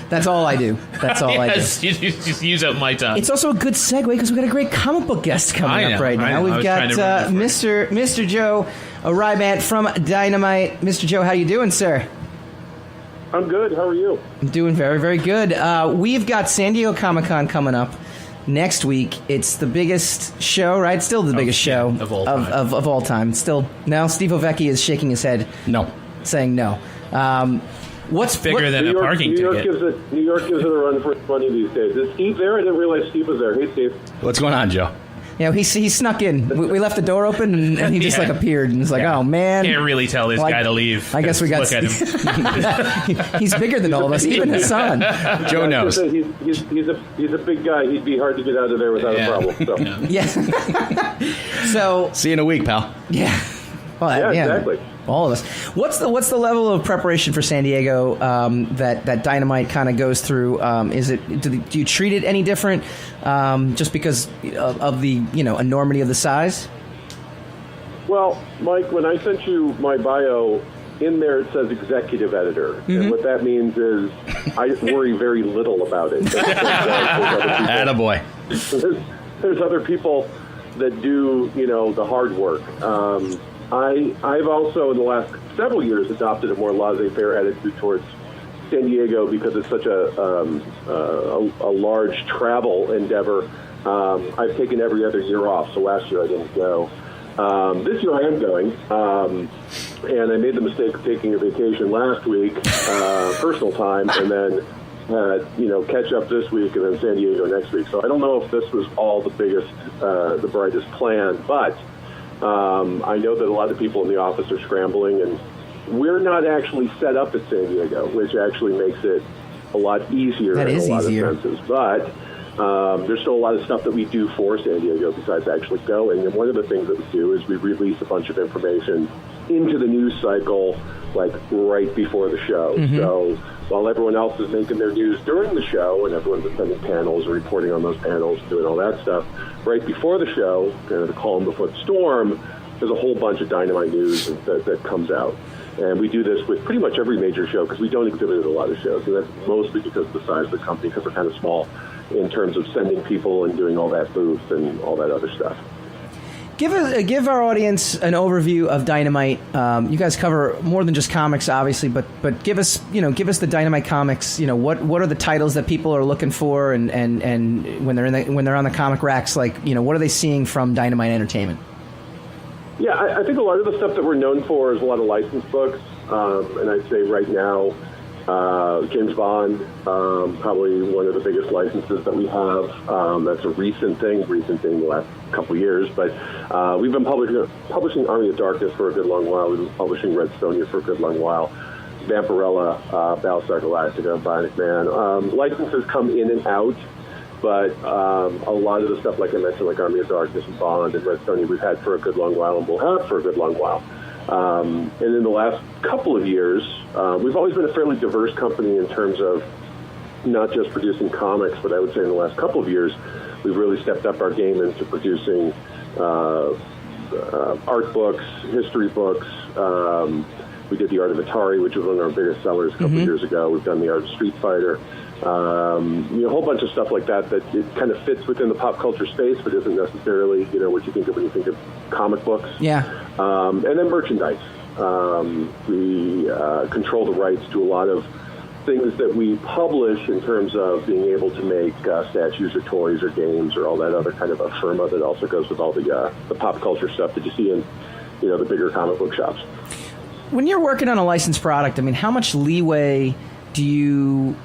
S1: That's all I do. That's all I do.
S2: You just use up my time.
S1: It's also a good segue because we've got a great comic book guest coming up right now. We've got Mr. Joe Rybandt from Dynamite. Mr. Joe, how you doing, sir?
S7: I'm good. How are you?
S1: I'm doing very, very good. We've got San Diego Comic-Con coming up next week. It's the biggest show, right? Still the biggest show
S2: of all time.
S1: Of all time. Still, now Steve Ovecki is shaking his head.
S3: No.
S1: Saying no. What's
S2: bigger than a parking ticket?
S7: New York gives it a run for its money these days. Is Steve there? I didn't realize Steve was there. Hey, Steve.
S3: What's going on, Joe?
S1: He snuck in. We left the door open, and he just appeared, and it's like, oh man,
S2: Can't really tell this guy to leave.
S1: I guess we got.
S2: Look at him.
S1: He's bigger than all of us, even Hassan.
S3: Joe knows.
S7: He's a big guy. He'd be hard to get out of there without a problem. So.
S1: Yeah. So
S3: see you in a week, pal.
S1: Yeah. Oh,
S7: yeah, exactly.
S1: All of us. What's the level of preparation for San Diego that Dynamite kind of goes through? Do you treat it any different just because of the enormity of the size?
S7: Well, Mike, when I sent you my bio, in there it says executive editor, and what that means is I worry very little about it.
S3: Attaboy.
S7: There's other people that do the hard work. I've also in the last several years adopted a more laissez-faire attitude towards San Diego because it's such a large travel endeavor. I've taken every other year off, so last year I didn't go. This year I am going, and I made the mistake of taking a vacation last week, personal time, and then catch up this week and then San Diego next week. So I don't know if this was all the biggest, the brightest plan, but I know that a lot of people in the office are scrambling, and we're not actually set up at San Diego, which actually makes it a lot easier in a lot of senses. But there's still a lot of stuff that we do for San Diego besides actually going. And one of the things that we do is we release a bunch of information into the news cycle, like right before the show. So while everyone else is making their news during the show and everyone's attending panels and reporting on those panels, doing all that stuff, right before the show, kind of the calm before the storm, there's a whole bunch of Dynamite news that comes out. And we do this with pretty much every major show because we don't exhibit at a lot of shows. And that's mostly because of the size of the company, because we're kind of small in terms of sending people and doing all that booth and all that other stuff.
S1: Give our audience an overview of Dynamite. You guys cover more than just comics, obviously, but give us the Dynamite comics. What are the titles that people are looking for, and when they're on the comic racks, what are they seeing from Dynamite Entertainment?
S7: Yeah, I think a lot of the stuff that we're known for is a lot of licensed books, and I'd say right now, James Bond, probably one of the biggest licenses that we have. That's a recent thing in the last couple of years, but we've been publishing Army of Darkness for a good long while. We've been publishing Red Sonja for a good long while. Vampirella, Battlestar Galactica, Bionic Man. Licenses come in and out, but a lot of the stuff, like I mentioned, like Army of Darkness and Bond and Red Sonja, we've had for a good long while and will have for a good long while. And in the last couple of years, we've always been a fairly diverse company in terms of not just producing comics, but I would say in the last couple of years, we've really stepped up our game into producing art books, history books. We did The Art of Atari, which was one of our biggest sellers a couple of years ago. We've done The Art of Street Fighter. A whole bunch of stuff like that it kind of fits within the pop culture space, but isn't necessarily, what you think of when you think of comic books.
S1: Yeah.
S7: And then merchandise. We control the rights to a lot of things that we publish in terms of being able to make statues or toys or games or all that other kind of a firma that also goes with all the pop culture stuff that you see in, the bigger comic book shops.
S1: When you're working on a licensed product, how much leeway do you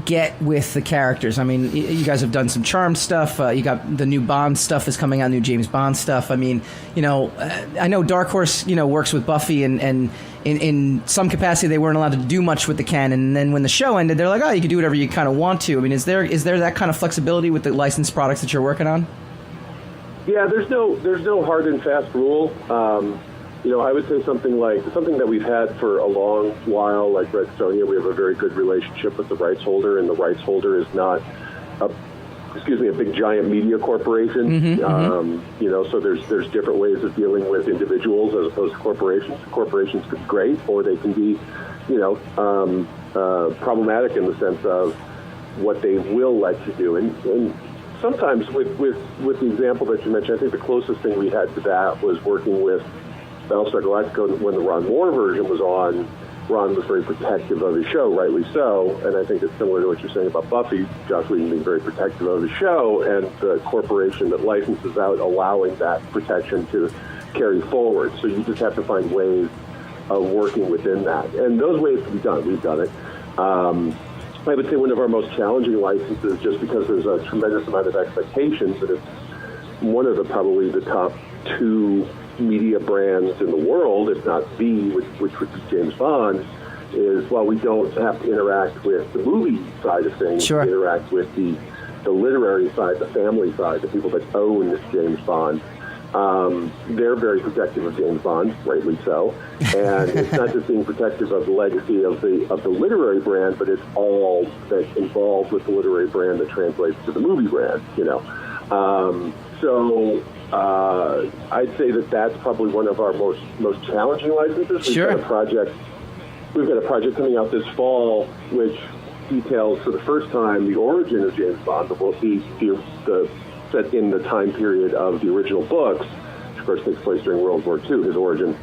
S1: get with the characters? You guys have done some Charmed stuff. You got the new Bond stuff is coming out, new James Bond stuff. I know Dark Horse, works with Buffy, and in some capacity they weren't allowed to do much with the canon. And then when the show ended, they're like, oh, you can do whatever you kind of want to. Is there that kind of flexibility with the licensed products that you're working on?
S7: Yeah, there's no hard and fast rule. I would say something that we've had for a long while, like Red Sonja, we have a very good relationship with the rights holder, and the rights holder is not a big giant media corporation. So there's different ways of dealing with individuals as opposed to corporations. Corporations could be great, or they can be, problematic in the sense of what they will let you do. And sometimes with the example that you mentioned, I think the closest thing we had to that was working with Battlestar Galactica. When the Ron Moore version was on, Ron was very protective of his show, rightly so, and I think it's similar to what you're saying about Buffy, Joss Whedon being very protective of his show, and the corporation that licenses out allowing that protection to carry forward. So you just have to find ways of working within that. And those ways can be done. We've done it. I would say one of our most challenging licenses, just because there's a tremendous amount of expectations, that it's one of probably the top two media brands in the world, if not the, which would be James Bond, is while we don't have to interact with the movie side of things,
S1: Sure.
S7: we interact with the literary side, the family side, the people that own James Bond. they're very protective of James Bond, rightly so. And it's not just being protective of the legacy of the literary brand, but it's all that's involved with the literary brand that translates to the movie brand, you know. I'd say that's probably one of our most challenging licenses.
S1: Sure.
S7: We've got a project coming out this fall, which details for the first time the origin of James Bond, the set in the time period of the original books, which of course takes place during World War II, his origin.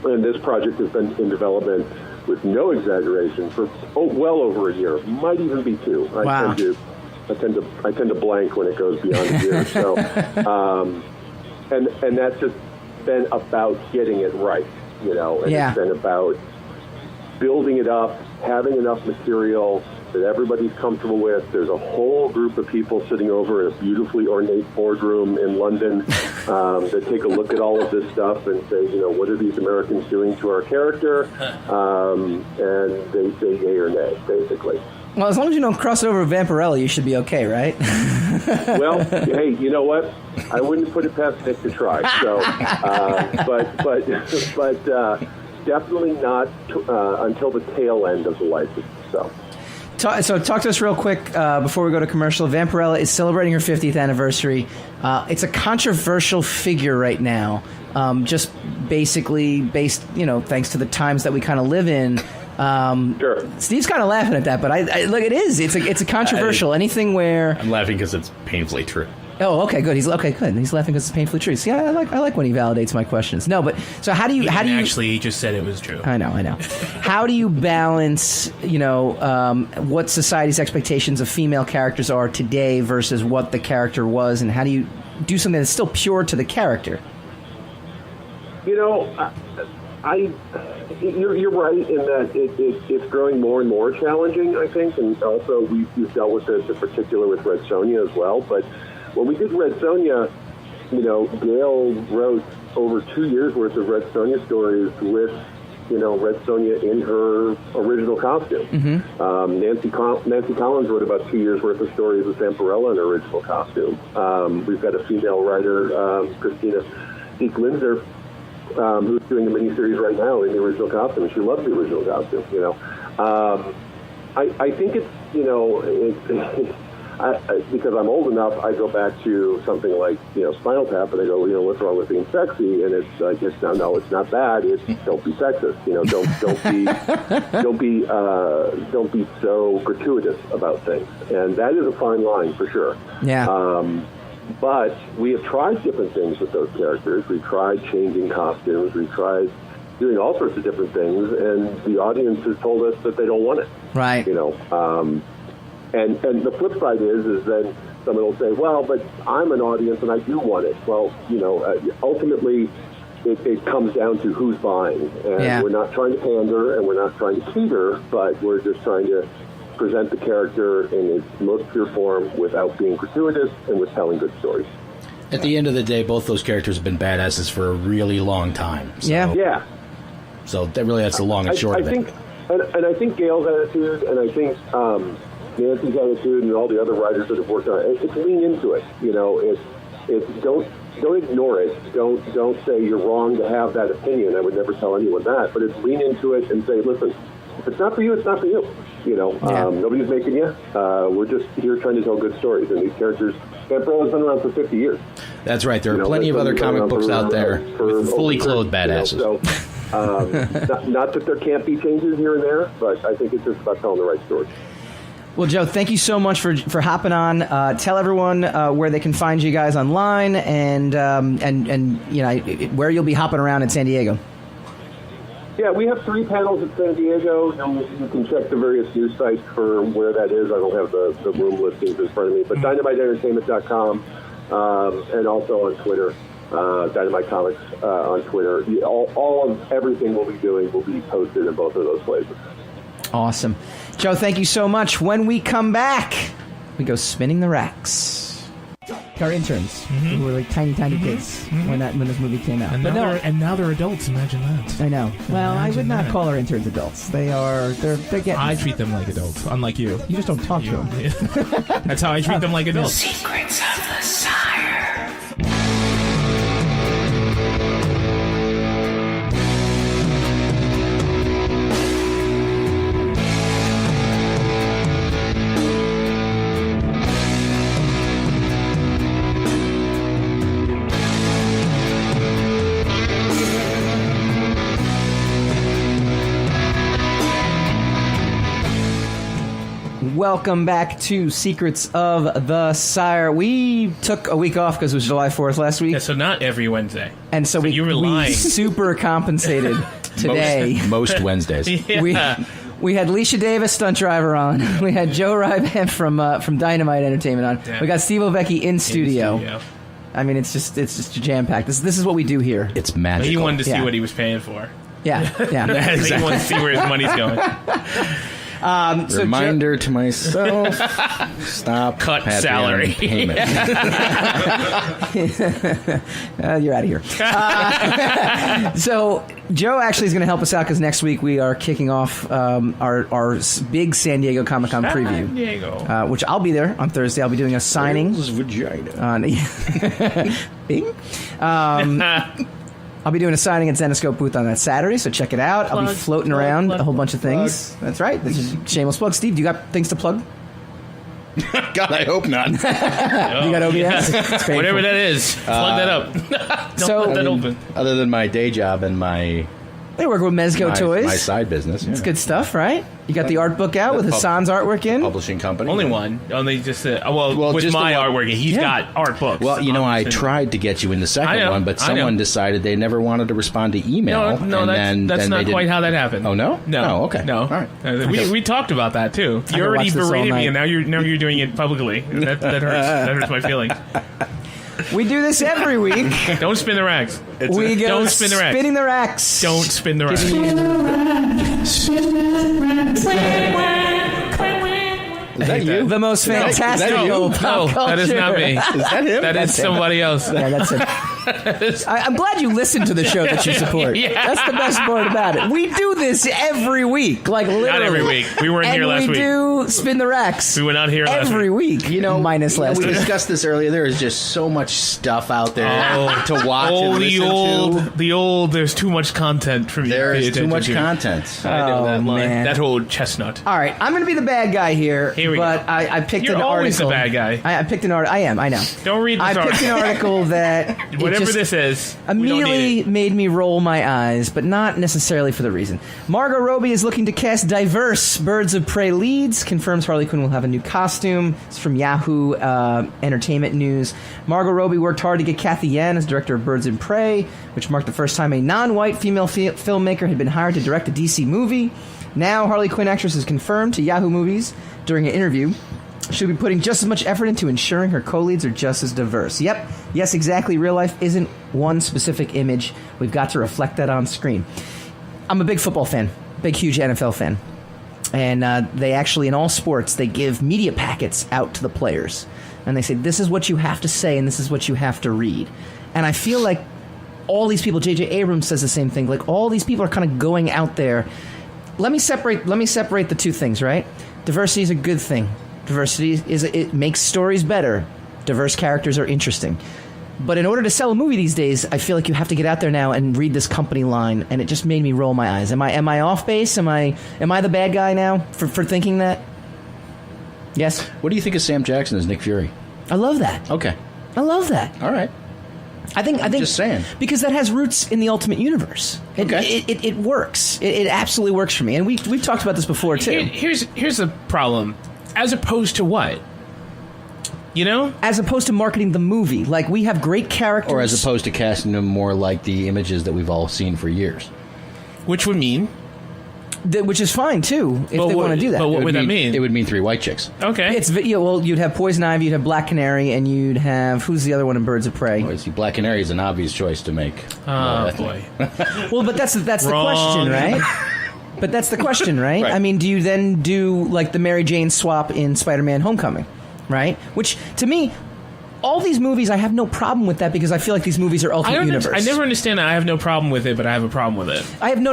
S7: And this project has been in development, with no exaggeration, for well over a year, might even be 2.
S1: Wow.
S7: I tend to blank when it goes beyond a year. So, and that's just been about getting it right, you know. And
S1: Yeah.
S7: It's been about building it up, having enough material that everybody's comfortable with. There's a whole group of people sitting over in a beautifully ornate boardroom in London that take a look at all of this stuff and say, you know, what are these Americans doing to our character? And they say yay or nay, basically.
S1: Well, as long as you don't cross it over with Vampirella, you should be okay, right?
S7: Well, hey, you know what? I wouldn't put it past Nick to try. So, but definitely not until the tail end of the license. So
S1: talk to us real quick before we go to commercial. Vampirella is celebrating her 50th anniversary. It's a controversial figure right now, just basically based, you know, thanks to the times that we kind of live in.
S7: Sure.
S1: Steve's kind of laughing at that, but I look, it is. It's a controversial. Anything where
S3: I'm laughing because it's painfully true.
S1: Oh, okay, good. He's laughing because it's painfully true. See, I like when he validates my questions. No, but so how do you
S2: actually? He just said it was true.
S1: I know. How do you balance, you know, what society's expectations of female characters are today versus what the character was, and how do you do something that's still pure to the character?
S7: You know, you're right in that it's growing more and more challenging, I think, and also we've dealt with this in particular with Red Sonja as well. But when we did Red Sonja, you know, Gail wrote over 2 years worth of Red Sonja stories with, you know, Red Sonja in her original costume. Mm-hmm. Nancy Collins wrote about 2 years worth of stories with Vampirella in her original costume. We've got a female writer, Christina Dieck-Linzer, who's doing a miniseries right now in the original costume, and she loves the original costume, you know. I think it's, you know, because I'm old enough, I go back to something like, you know, Spinal Tap, and I go, you know, what's wrong with being sexy? And it's like, no, it's not bad. It's don't be sexist. You know, don't be so gratuitous about things. And that is a fine line for sure.
S1: Yeah.
S7: But we have tried different things with those characters. We tried changing costumes. We tried doing all sorts of different things, and the audience has told us that they don't want it.
S1: Right.
S7: You know. And the flip side is then someone will say, well, but I'm an audience and I do want it. Well, you know, ultimately it comes down to who's buying. And we're not trying to pander and we're not trying to cater, but we're just trying to present the character in its most pure form without being gratuitous and with telling good stories.
S3: At the end of the day, both those characters have been badasses for a really long time. So,
S1: yeah.
S3: So that's the long and short of it.
S7: And I think Gail's attitude, and I think Nancy's attitude, and all the other writers that have worked on it, it's lean into it. You know, it's don't ignore it. Don't say you're wrong to have that opinion. I would never tell anyone that. But it's lean into it and say, listen, if it's not for you, it's not for you. You know, nobody's making you. We're just here trying to tell good stories. And these characers, Vampirella's been around for 50 years.
S3: That's right. There are plenty of other comic books out there with fully clothed badasses.
S7: You know, so, not that there can't be changes here and there, but I think it's just about telling the right story.
S1: Well, Joe, thank you so much for hopping on. Tell everyone where they can find you guys online, and you know where you'll be hopping around in San Diego.
S7: Yeah, we have 3 panels at San Diego. You can check the various news sites for where that is. I don't have the room listings in front of me, but DynamiteEntertainment.com, and also on Twitter, Dynamite Comics on Twitter. All of everything we'll be doing will be posted in both of those places.
S1: Awesome. Joe, thank you so much. When we come back, we go spinning the racks. Our interns, who were like tiny kids when this movie came out.
S4: And now they're adults. Imagine that.
S1: I know. Well, I would not call our interns adults. They're getting.
S4: I treat them like adults, unlike you.
S1: You just don't talk to them.
S4: That's how I treat them like adults.
S5: Secrets of the Sire.
S1: welcome back to Secrets of the Sire. We took a week off because it was July 4th last week.
S2: Yeah, so not every Wednesday.
S1: And so we super compensated today.
S3: Most Wednesdays.
S2: Yeah.
S1: We had Leesha Davis, stunt driver, on. We had Joe Rybandt from Dynamite Entertainment on. Yeah. We got Steve Ovecki in studio. I mean, it's just jam-packed. This is what we do here.
S3: It's magical.
S2: He wanted to see what he was paying for.
S1: Yeah.
S2: Exactly. He wanted to see where his money's going.
S3: Reminder to myself: stop.
S2: Cut salary.
S3: Payment.
S1: You're out of here. So Joe actually is going to help us out because next week we are kicking off our big San Diego Comic-Con preview.
S2: San Diego.
S1: Which I'll be there on Thursday. I'll be doing a signing.
S3: Vagina.
S1: Bing. I'll be doing a signing at Zenoscope booth on that Saturday, so check it out. I'll be floating around a whole bunch of things. That's right. This is shameless plug. Steve, do you got things to plug?
S3: God, I hope not.
S1: You got OBS?
S2: Whatever that is, plug that up. Don't let that open.
S3: Other than my day job and my...
S1: They work with Mezco Toys.
S3: My side business.
S1: It's good stuff, right? You got the art book out with Hassan's artwork in.
S3: Publishing company.
S2: Only one. Only just with just my artwork. He's got art books.
S3: Well, I tried to get you in the second one, but someone decided they never wanted to respond to email.
S2: No, that's not quite how that happened.
S3: Oh no?
S2: No.
S3: Oh, okay.
S2: No.
S3: All right.
S2: We talked about that too. You already berated me, and now you're doing it publicly. That hurts. That hurts my feelings.
S1: We do this every week.
S2: Don't spin the racks.
S1: Don't spin the racks. Spinning the racks.
S2: Don't spin the racks.
S3: Is that you?
S1: The most fantastic
S2: No, that is not me.
S3: Is that him?
S2: That's somebody else.
S1: Yeah, that's it. I'm glad you listen to the show that you support.
S2: Yeah.
S1: That's the best part about it. We do this every week. Like, literally.
S2: Not every week. We weren't here last week.
S1: And we do Spin the Racks.
S2: We were not here last
S1: every week. Minus last
S3: week.
S1: week.
S3: We discussed this earlier. There is just so much stuff out there to watch and listen to.
S2: The old, there's too much content from you.
S3: There is too much content.
S2: I know that line.
S1: Man.
S2: That old chestnut.
S1: All right, I'm going to be the bad guy here.
S2: Here we go.
S1: I picked
S2: You're
S1: an article.
S2: always the bad guy.
S1: I picked an article. I am, I know.
S2: Don't read this article.
S1: I picked an article that...
S2: Whatever this is,
S1: immediately made me roll my eyes, but not necessarily for the reason. Margot Robbie is looking to cast diverse Birds of Prey leads, confirms Harley Quinn will have a new costume. It's from Yahoo Entertainment News. Margot Robbie worked hard to get Kathy Yan as director of Birds of Prey, which marked the first time a non-white female filmmaker had been hired to direct a DC movie. Now, Harley Quinn actress is confirmed to Yahoo Movies during an interview she'll be putting just as much effort into ensuring her co-leads are just as diverse. Yep, yes, exactly. Real life isn't one specific image. We've got to reflect that on screen. I'm a big football fan, big, huge NFL fan. And they actually, in all sports, they give media packets out to the players. And they say, this is what you have to say and this is what you have to read. And I feel like all these people, J.J. Abrams says the same thing, like all these people are kind of going out there. Let me separate the two things, right? Diversity is a good thing. Diversity it makes stories better. Diverse characters are interesting. But in order to sell a movie these days, I feel like you have to get out there now and read this company line, and it just made me roll my eyes. Am I off base? Am I the bad guy now for thinking that? Yes?
S3: What do you think of Sam Jackson as Nick Fury?
S1: I love that.
S3: Okay.
S1: I love that.
S3: All right.
S1: I think
S3: just saying,
S1: because that has roots in the Ultimate Universe. It works. It absolutely works for me, and we've talked about this before too.
S2: Here's the problem. As opposed to what? You know?
S1: As opposed to marketing the movie. Like, we have great characters.
S3: Or as opposed to casting them more like the images that we've all seen for years.
S2: Which would mean?
S1: Which is fine, too, if they want to do that.
S2: But what would that mean?
S3: It would mean 3 white chicks.
S2: Okay.
S1: Well, you'd have Poison Ivy, you'd have Black Canary, and you'd have... Who's the other one in Birds of Prey?
S3: Oh, see, Black Canary is an obvious choice to make.
S2: Oh, boy.
S1: Well, but that's the question, right? But that's the question, right?
S3: Right?
S1: I mean, do you then do, like, the Mary Jane swap in Spider-Man Homecoming, right? Which, to me, all these movies, I have no problem with that because I feel like these movies are Ultimate Universe.
S2: I never understand that. I have no problem with it, but I have a problem with it.
S1: I have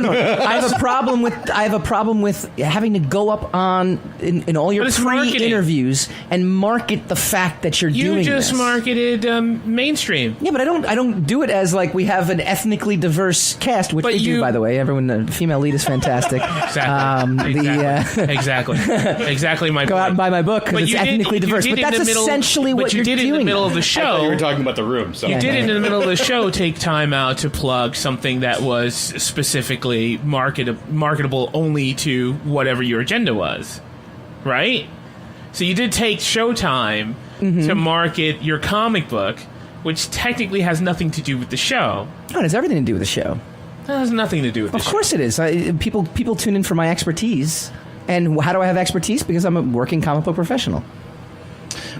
S1: a problem with having to go up on in all your pre-interviews and market the fact that you're doing this.
S2: You just marketed mainstream.
S1: Yeah, but I don't do it as like we have an ethnically diverse cast, which we do, by the way. Everyone, the female lead is fantastic.
S2: Exactly. Exactly my point.
S1: Go out and buy my book because it's ethnically diverse. But that's essentially what you're doing.
S2: Of the show,
S3: I thought you were talking about the room. So.
S2: You did in the middle of the show take time out to plug something that was specifically marketable only to whatever your agenda was, right? So you did take Showtime to market your comic book, which technically has nothing to do with the show.
S1: Oh, it has everything to do with the show.
S2: It has nothing to do with the show.
S1: Of course it is. People tune in for my expertise. And how do I have expertise? Because I'm a working comic book professional.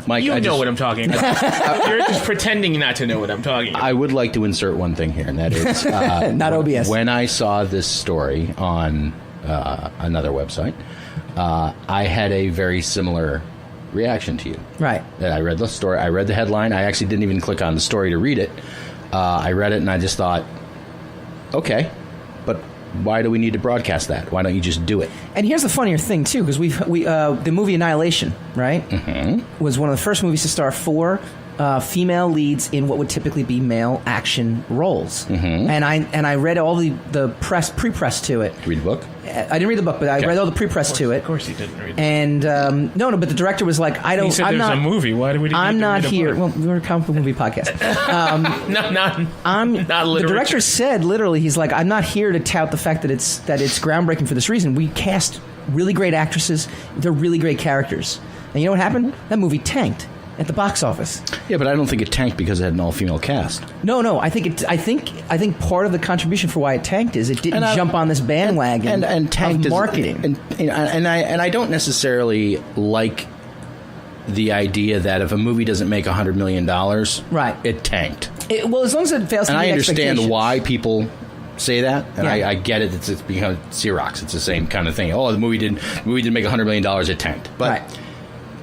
S3: Mike,
S2: You know what I'm talking about. You're just pretending not to know what I'm talking about.
S3: I would like to insert one thing here, and that is...
S1: Not OBS.
S3: When I saw this story on another website, I had a very similar reaction to you.
S1: Right.
S3: I read the story. I read the headline. I actually didn't even click on the story to read it. I read it, and I just thought, okay, but why do we need to broadcast that? Why don't you just do it?
S1: And here's the funnier thing, too, because the movie Annihilation, right, was one of the first movies to star 4 female leads in what would typically be male action roles. And I read all the pre-press to it.
S3: Read the book?
S1: I didn't read the book, but I read all the pre-press to it.
S2: Of course you didn't read it.
S1: And no, but the director was like,
S2: He said there's a movie. Why do we need
S1: I'm
S2: to
S1: not
S2: read a
S1: here.
S2: book?
S1: Well, we're a comic book movie podcast.
S2: Not
S1: The director said literally, he's like, I'm not here to tout the fact that it's groundbreaking for this reason. We cast really great actresses. They're really great characters. And you know what happened? That movie tanked at the box office.
S3: Yeah, but I don't think it tanked because it had an all-female cast.
S1: No. I think part of the contribution for why it tanked is it didn't jump on this bandwagon
S3: and tanked
S1: of marketing.
S3: And I don't necessarily like the idea that if a movie doesn't make $100 million,
S1: right,
S3: it tanked.
S1: Well, as long as it fails to meet
S3: I understand
S1: expectations.
S3: why people say that, and
S1: Yeah.
S3: I get it. It's because Xerox. It's the same kind of thing. Oh, the movie didn't make $100 million. It tanked, but.
S1: Right.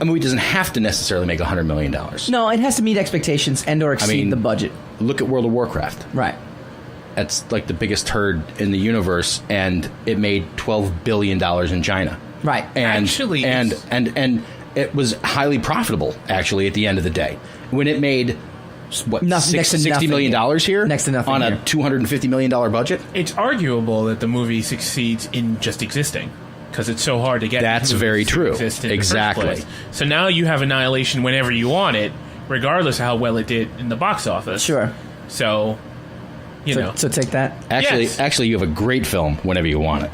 S3: A movie doesn't have to necessarily make $100 million.
S1: No, it has to meet expectations and or exceed the budget.
S3: Look at World of Warcraft.
S1: Right.
S3: That's like the biggest herd in the universe, and it made $12 billion in China.
S1: Right.
S3: And
S2: Actually,
S3: and it was highly profitable, actually, at the end of the day. When it made, what, $60 million here?
S1: Next to nothing
S3: on
S1: here.
S3: a $250 million budget?
S2: It's arguable that the movie succeeds in just existing. Because it's so hard to get.
S3: That's very true. Exactly.
S2: The first place. So now you have Annihilation whenever you want it, regardless of how well it did in the box office.
S1: Sure.
S2: So, you know.
S1: So take that.
S3: Actually, you have a great film whenever you want it.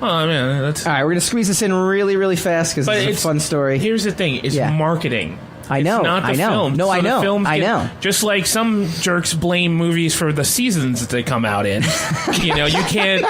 S2: Oh man, that's
S1: all right. We're gonna squeeze this in really, really fast because it's a fun story.
S2: Here's the thing: it's marketing.
S1: I know.
S2: It's not the film.
S1: No,
S2: so
S1: I know.
S2: The films
S1: I know.
S2: Just like some jerks blame movies for the seasons that they come out in. You know, you can't.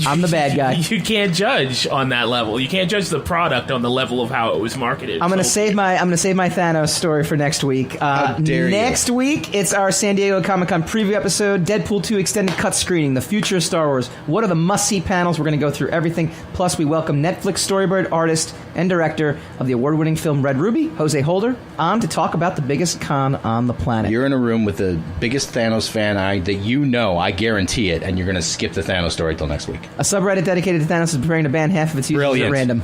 S1: I'm the bad guy.
S2: You can't judge on that level. You can't judge the product on the level of how it was marketed.
S1: I'm gonna save my Thanos story for next week. Next week, it's our San Diego Comic-Con preview episode, Deadpool 2 extended cut screening, the future of Star Wars. What are the must-see panels? We're gonna go through everything. Plus, we welcome Netflix storyboard artist and director of the award-winning film Red Ruby, Jose Holder, on to talk about the biggest con on the planet.
S3: You're in a room with the biggest Thanos fan that you know, I guarantee it, and you're gonna skip the Thanos story till next week.
S1: A subreddit dedicated to Thanos is preparing to ban half of its users at random.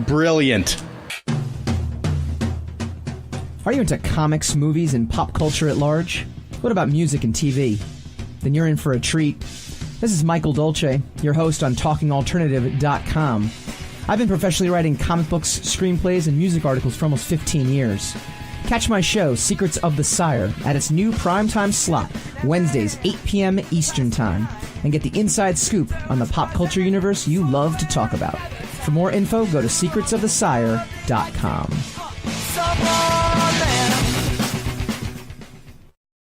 S3: Brilliant.
S1: Are you into comics, movies, and pop culture at large? What about music and TV? Then you're in for a treat. This is Michael Dolce, your host on TalkingAlternative.com. I've been professionally writing comic books, screenplays, and music articles for almost 15 years. Catch my show, Secrets of the Sire, at its new primetime slot, Wednesdays, 8 p.m. Eastern Time, and get the inside scoop on the pop culture universe you love to talk about. For more info, go to secretsofthesire.com.